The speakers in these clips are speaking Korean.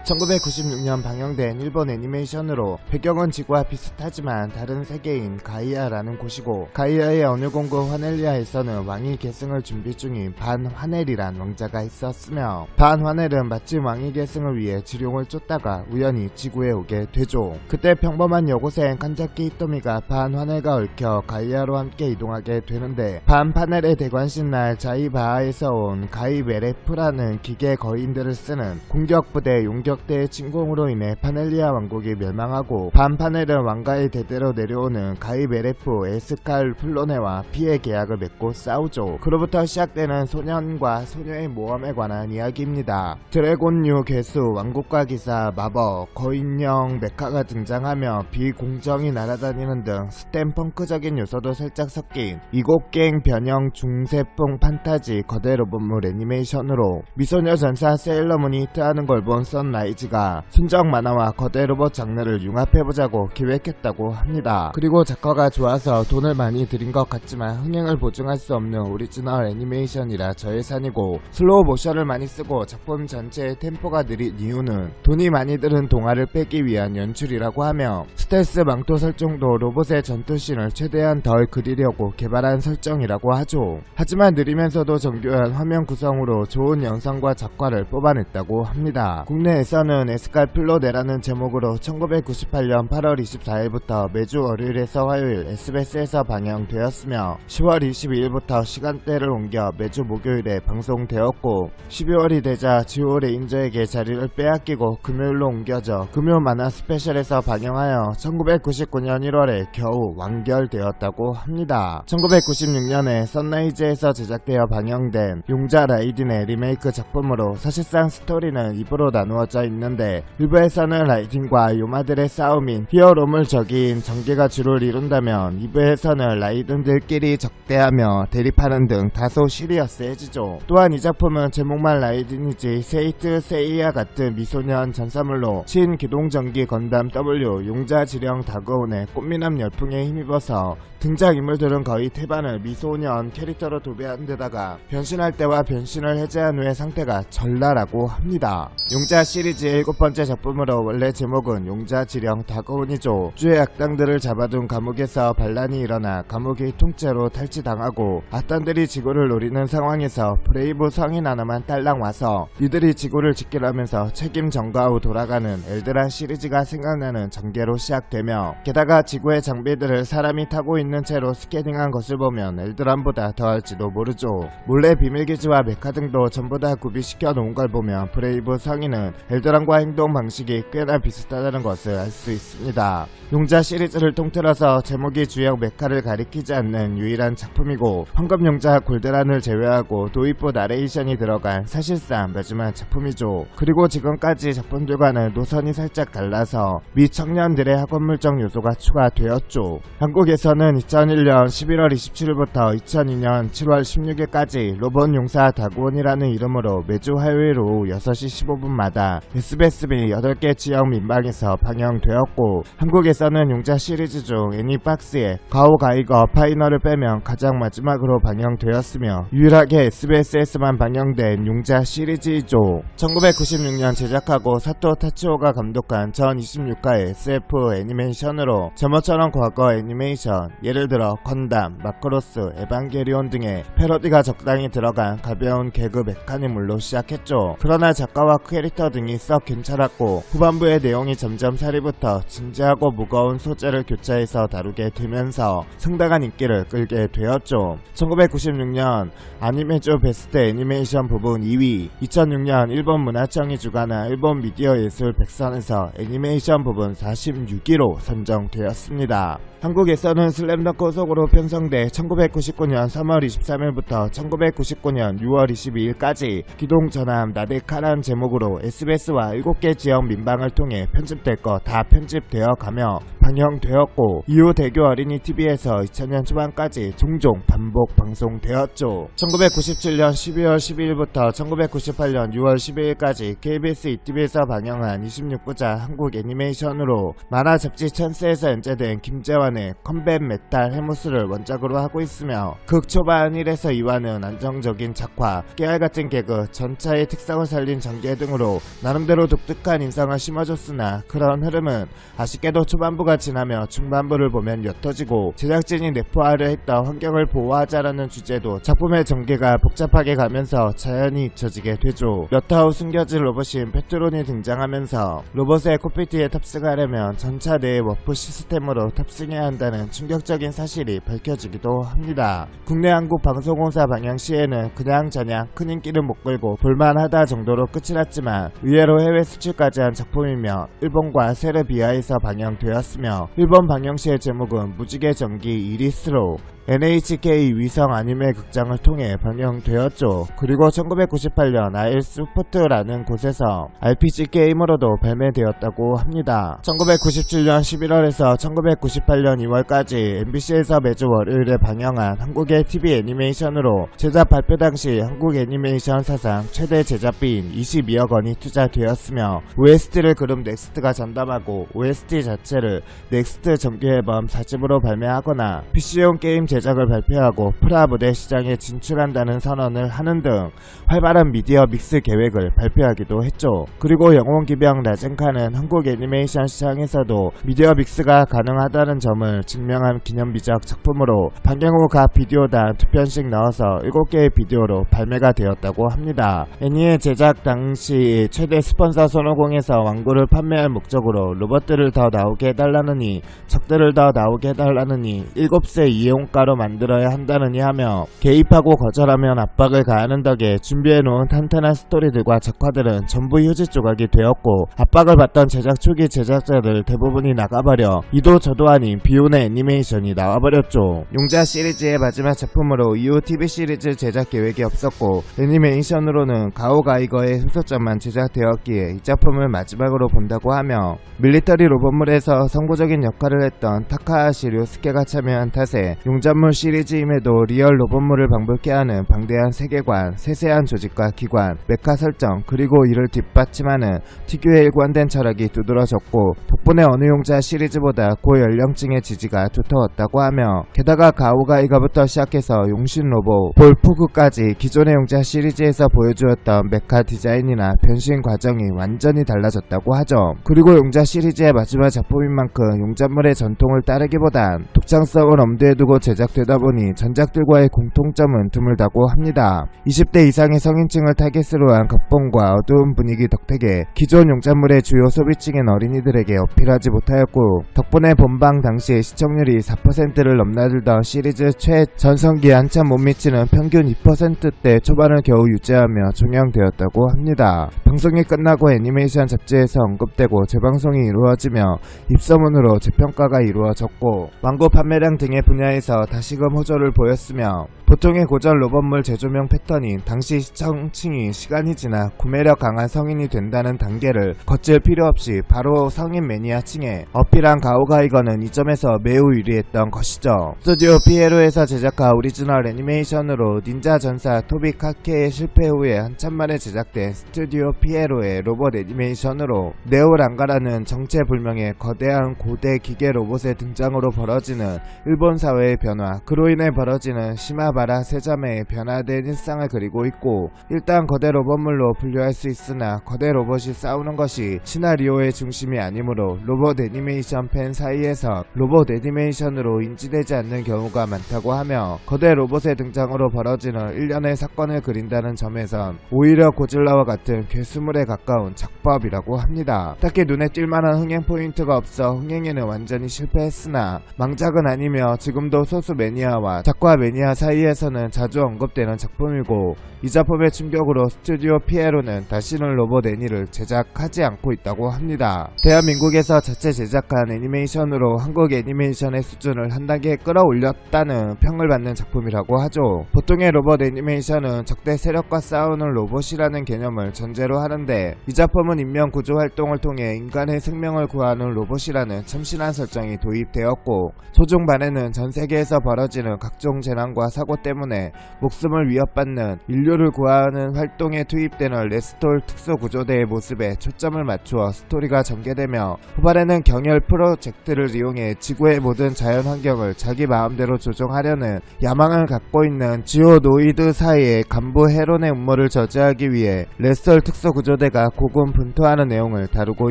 1996년 방영된 일본 애니메이션으로 배경은 지구와 비슷하지만 다른 세계인 가이아라는 곳이고, 가이아의 어느 공국 화넬리아에서는 왕위 계승을 준비 중인 반화넬이란 왕자가 있었으며, 반화넬은 마침 왕위 계승을 위해 지룡을 쫓다가 우연히 지구에 오게 되죠. 그때 평범한 여고생 칸자키 히토미가 반화넬과 얽혀 가이아로 함께 이동하게 되는데, 반파넬의 대관신 날 자이바하에서 온 가이메레프라는 기계 거인들을 쓰는 공격부대 용격대의 침공으로 인해 파넬리아 왕국이 멸망하고, 반파넬은 왕가의 대대로 내려오는 가이메레프 에스칼 플로네와 피해 계약을 맺고 싸우죠. 그로부터 시작되는 소년과 소녀의 모험에 관한 이야기입니다. 드래곤류, 괴수, 왕국과 기사, 마법, 거인형, 메카가 등장하며 비공정이 날아다니는 등 스탬펑크적인 요소도 살짝 섞인 이곡갱 변형 중세풍 판타지 거대 로봇물 애니메이션으로, 미소녀 전사 세일러문이 히트하는 걸 본 선라이즈가 순정 만화와 거대 로봇 장르를 융합해보자고 기획했다고 합니다. 그리고 작화가 좋아서 돈을 많이 들인 것 같지만 흥행을 보증할 수 없는 오리지널 애니메이션이라 저예산이고, 슬로우 모션을 많이 쓰고 작품 전체의 템포가 느린 이유는 돈이 많이 들은 동화를 빼기 위한 연출이라고 하며, 스텔스 망토 설정도 로봇의 전투씬을 최대한 덜 그리려고 개발한 설정이라고 하죠. 하지만 느리면서도 정교한 화면 구성으로 좋은 영상과 작화를 뽑아냈다고 합니다. 국내에서는 에스칼 플로네라는 제목으로 1998년 8월 24일부터 매주 월요일에서 화요일 SBS에서 방영되었으며, 10월 22일부터 시간대를 옮겨 매주 목요일에 방송되었고, 12월이 되자 지오 레인저에게 자리를 빼앗기고 금요일로 옮겨져 금요 만화 스페셜에서 방영하여 1999년 1월에 겨우 완결되었다고 합니다. 1996년에 선라이즈에서 제작되어 방영된 용자 라이딘의 리메이크 작품으로 사실상 스토리는 입으로 나누어져 있는데, 일부에서는 라이딘과 요마들의 싸움인 히어로물 적인 전개가 주를 이룬다면, 2부에서는 라이딘들끼리 적대하며 대립하는 등 다소 시리어스해지죠. 또한 이 작품은 제목만 라이딘이지 세이트 세이야 같은 미소년 전사물로 신기동전기 건담 W 용자 지령 다그온의 꽃미남 열풍에 힘입어서 등장인물들은 거의 태반을 미소년 캐릭터로 도배한 데다가 변신할 때와 변신을 해제한 후의 상태가 전라라고 합니다. 용자 시리즈의 7번째 작품으로 원래 제목은 용자 지령 다그온이죠. 주의 악당들을 잡아둔 감옥에서 반란이 일어나 감옥이 통째로 탈취당하고, 악당들이 지구를 노리는 상황에서 브레이브 성인 하나만 딸랑 와서 이들이 지구를 지키라면서 책임 전가 후 돌아가는 엘드란 시리즈가 생각나는 전개로 시작되며, 게다가 지구의 장비들을 사람이 타고 있는 채로 스캐닝한 것을 보면 엘드란보다 더할지도 모르죠. 몰래 비밀기지와 메카 등도 전부 다 구비시켜 놓은 걸 보면 브레이브 성인은 엘드란과 행동 방식이 꽤나 비슷하다는 것을 알 수 있습니다. 용자 시리즈를 통틀어서 제목이 주역 메카를 가리키지 않는 유일한 작품이고, 황금 용자 골드란을 제외하고 도입부 나레이션이 들어간 사실상 마지막 작품이죠. 그리고 지금까지 작품들과는 노선이 살짝 달라서 미청년들의 학원물적 요소가 추가되었죠. 한국에서는 2001년 11월 27일부터 2002년 7월 16일까지 로봇 용사 다구온이라는 이름으로 매주 화요일 오후 6시 15분마다 SBS 및 8개 지역 민방에서 방영되었고, 한국에서는 용자 시리즈 중 애니박스의 가오가이거 파이널을 빼면 가장 마지막으로 방영되었으며, 유일하게 SBS에서만 방영된 용자 시리즈이죠. 1996년 제작하고 사토 타치오가 감독한 전 26화의 SF 애니메이션으로 제목처럼 과거 애니메이션, 예를 들어 건담, 마크로스, 에반게리온 등의 패러디가 적당히 들어간 가벼운 개그 메카니물로 시작했죠. 그러나 작가와 캐릭터 등이 썩 괜찮았고, 후반부의 내용이 점점 살이부터 진지하고 무거운 소재를 교차해서 다루게 되면서 상당한 인기를 끌게 되었죠. 1996년 아니메주 베스트 애니메이션 부분 2위, 2006년 일본 문화청이 주관한 일본 미디어 예술 백선에서 애니메이션 부분 46위로 선정되었습니다. 한국에서는 슬램덩크 속으로 편성돼 1999년 3월 23일부터 1999년 6월 22일까지 기동전함 나데카란 제목으로 SBS와 7개 지역 민방을 통해 편집될 거 다 편집되어 가며 방영되었고, 이후 대교 어린이 TV에서 2000년 초반까지 종종 반복 방송되었죠. 1997년 12월 12일부터 1998년 6월 12일까지 KBS ETV에서 방영한 26부작 한국 애니메이션으로 만화 잡지 천스에서 연재된 김재환의 컴뱃 메탈 해무스를 원작으로 하고 있으며, 극 초반 1에서 2화는 안정적인 작화, 깨알같은 개그, 전차의 특성을 살린 전개 등으로 나눠 나름대로 독특한 인상을 심어줬으나 그런 흐름은 아쉽게도 초반부가 지나며 중반부를 보면 옅어지고 제작진이 내포하려 했던 환경을 보호하자라는 주제도 작품의 전개가 복잡하게 가면서 자연히 잊혀지게 되죠. 몇 화 후 숨겨진 로봇인 페트론이 등장하면서 로봇의 콕피트에 탑승하려면 전차 내의 워프 시스템으로 탑승해야 한다는 충격적인 사실이 밝혀지기도 합니다. 국내 한국방송공사 방영 시에는 그냥저냥 큰 인기는 못 끌고 볼만하다 정도로 끝이 났지만 의외로 해외 수출까지 한 작품이며 일본과 세르비아에서 방영되었으며 일본 방영 시의 제목은 무지개 전기 이리스로 NHK 위성 아니메 극장을 통해 방영되었죠. 그리고 1998년 아일스포트라는 곳에서 RPG 게임으로도 발매되었다고 합니다. 1997년 11월에서 1998년 2월까지 MBC에서 매주 월요일에 방영한 한국의 TV 애니메이션으로 제작 발표 당시 한국 애니메이션 사상 최대 제작비인 22억 원이 투자되었으며 OST를 그룹 넥스트가 전담하고 OST 자체를 넥스트 정규 앨범 4집으로 발매하거나 PC용 게임 제작을 발표하고 프라 무대 시장에 진출한다는 선언을 하는 등 활발한 미디어 믹스 계획을 발표하기도 했죠. 그리고 영웅기병 라젠카는 한국 애니메이션 시장에서도 미디어 믹스가 가능하다는 점을 증명한 기념비적 작품으로 방영 후 각 비디오당 2편씩 넣어서 7개의 비디오로 발매가 되었다고 합니다. 애니의 제작 당시 최대 스폰서 손오공에서 완구를 판매할 목적으로 로봇들을 더 나오게 해달라느니 적들을 더 나오게 해달라느니 7세 이용가로 만들어야 한다느니 하며 개입하고 거절하면 압박을 가하는 덕에 준비해놓은 탄탄한 스토리들과 작화들은 전부 휴지 조각이 되었고 압박을 받던 제작 초기 제작자들 대부분이 나가버려 이도 저도 아닌 비운의 애니메이션이 나와버렸죠. 용자 시리즈의 마지막 작품으로 이후 TV 시리즈 제작 계획이 없었고 애니메이션으로는 가오가이거의 후속작만 제작되었기에 이 작품을 마지막으로 본다고 하며 밀리터리 로봇물에서 선구적인 역할을 했던 타카하시 료스케가 참여한 탓에 용자물 시리즈임에도 리얼 로봇물을 방불케 하는 방대한 세계관, 세세한 조직과 기관, 메카 설정 그리고 이를 뒷받침하는 특유의 일관된 철학이 두드러졌고 덕분에 어느 용자 시리즈보다 고연령층의 지지가 두터웠다고 하며 게다가 가오가이가부터 시작해서 용신 로봇, 볼푸그까지 기존의 용자 시리즈에서 보여주었던 메카 디자인이나 변신 과정이 완전히 달라졌다고 하죠. 그리고 용자 시리즈의 마지막 작품인 만큼 용자물의 전통을 따르기보단 독창성을 엄두에 두고 제작되다 보니 전작들과의 공통점은 드물다고 합니다. 20대 이상의 성인층을 타겟으로 한 각본과 어두운 분위기 덕택에 기존 용자물의 주요 소비층인 어린이들에게 어필하지 못하였고 덕분에 본방 당시의 시청률이 4%를 넘나들던 시리즈 최전성기에 한참 못 미치는 평균 2%대 초반을 겨우 유지하며 종영되었다고 합니다. 방송이 끝나고 애니메이션 잡지에서 언급되고 재방송이 이루어지며 입소문으로 재평가가 이루어졌고 완고 판매량 등의 분야에서 다시금 호조를 보였으며 보통의 고전 로봇물 제조명 패턴인 당시 시청층이 시간이 지나 구매력 강한 성인이 된다는 단계를 거칠 필요 없이 바로 성인 매니아층에 어필한 가오가이거는 이 점에서 매우 유리했던 것이죠. 스튜디오 피에로에서 제작한 오리지널 애니메이션으로 닌자 전사 토비 카케의 실패 후에 한참 만에 제작된 스튜디오 피에로의 로봇 애니메이션으로 네오랑가라는 정체불명의 거대한 고대 기계 로봇의 등장으로 벌어지는 일본 사회의 변화, 그로 인해 벌어지는 시마바라 세자매의 변화된 일상을 그리고 있고 일단 거대 로봇물로 분류할 수 있으나 거대 로봇이 싸우는 것이 시나리오의 중심이 아니므로 로봇 애니메이션 팬 사이에서 로봇 애니메이션으로 인지되지 않는 경우가 많다고 하며 거대 로봇의 등장으로 벌어지는 일련의 사건을 그린다는 점에선 오히려 고질라와 같은 괴수물에 가까운 작법이라고 합니다. 딱히 눈에 띌만한 흥행 포인트가 없어 흥행에는 완전히 실패했으나 망작은 아니며 지금도 소수 매니아와 작화 매니아 사이에서는 자주 언급되는 작품이고 이 작품의 충격으로 스튜디오 피에로는 다시는 로봇 애니를 제작하지 않고 있다고 합니다. 대한민국에서 자체 제작한 애니메이션으로 한국 애니메이션의 수준을 한 단계 끌어올렸다는 평을 받는 작품이라고 하죠. 보통의 로봇 애니메이션은 적대 세력과 싸우는 로봇이라는 개념을 전제로 하는데 이 작품은 인명 구조 활동을 통해 인간의 생명을 구하는 로봇이라는 참신한 설정이 도입되었고 초중반에는 전 세계에서 세계에서 벌어지는 각종 재난과 사고 때문에 목숨을 위협받는 인류를 구하는 활동에 투입되는 레스톨 특수구조대의 모습에 초점을 맞추어 스토리가 전개되며 후반에는 경열 프로젝트를 이용해 지구의 모든 자연환경을 자기 마음대로 조종하려는 야망을 갖고 있는 지오노이드 사이의 간부 헤론의 음모를 저지하기 위해 레스톨 특수구조대가 고군분투하는 내용을 다루고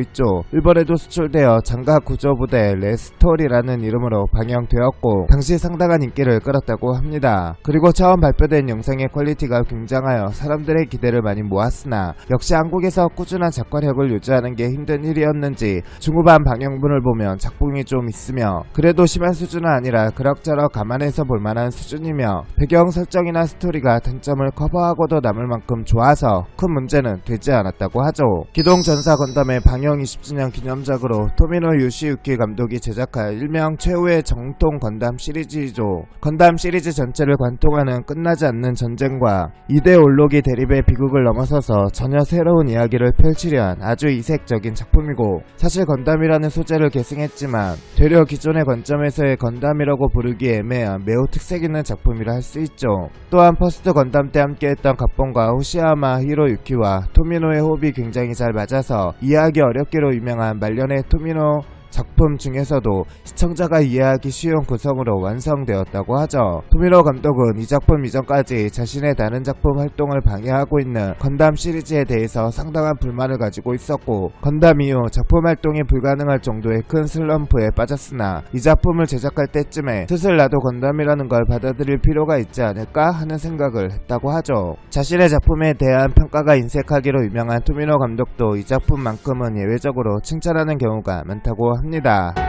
있죠. 일본에도 수출되어 장갑구조부대 레스톨이라는 이름으로 방영되었고 당시 상당한 인기를 끌었다고 합니다. 그리고 처음 발표된 영상의 퀄리티가 굉장하여 사람들의 기대를 많이 모았으나 역시 한국에서 꾸준한 작화력을 유지하는 게 힘든 일이었는지 중후반 방영분을 보면 작품이 좀 있으며 그래도 심한 수준은 아니라 그럭저럭 감안해서 볼만한 수준이며 배경 설정이나 스토리가 단점을 커버하고도 남을 만큼 좋아서 큰 문제는 되지 않았다고 하죠. 기동전사 건담의 방영 20주년 기념작으로 토미노 요시유키 감독이 제작할 일명 최후의 정통 건담 시리즈이죠. 건담 시리즈 전체를 관통하는 끝나지 않는 전쟁과 이데올로기 대립의 비극을 넘어서서 전혀 새로운 이야기를 펼치려 한 아주 이색적인 작품이고 사실 건담이라는 소재를 계승했지만 되려 기존의 관점에서의 건담이라고 부르기 애매한 매우 특색있는 작품이라 할 수 있죠. 또한 퍼스트 건담 때 함께했던 갑본과 호시야마 히로유키와 토미노의 호흡이 굉장히 잘 맞아서 이해하기 어렵기로 유명한 말년의 토미노 작품 중에서도 시청자가 이해하기 쉬운 구성으로 완성되었다고 하죠. 토미노 감독은 이 작품 이전까지 자신의 다른 작품 활동을 방해하고 있는 건담 시리즈에 대해서 상당한 불만을 가지고 있었고 건담 이후 작품 활동이 불가능할 정도의 큰 슬럼프에 빠졌으나 이 작품을 제작할 때쯤에 슬슬 나도 건담이라는 걸 받아들일 필요가 있지 않을까 하는 생각을 했다고 하죠. 자신의 작품에 대한 평가가 인색하기로 유명한 토미노 감독도 이 작품만큼은 예외적으로 칭찬하는 경우가 많다고 합니다.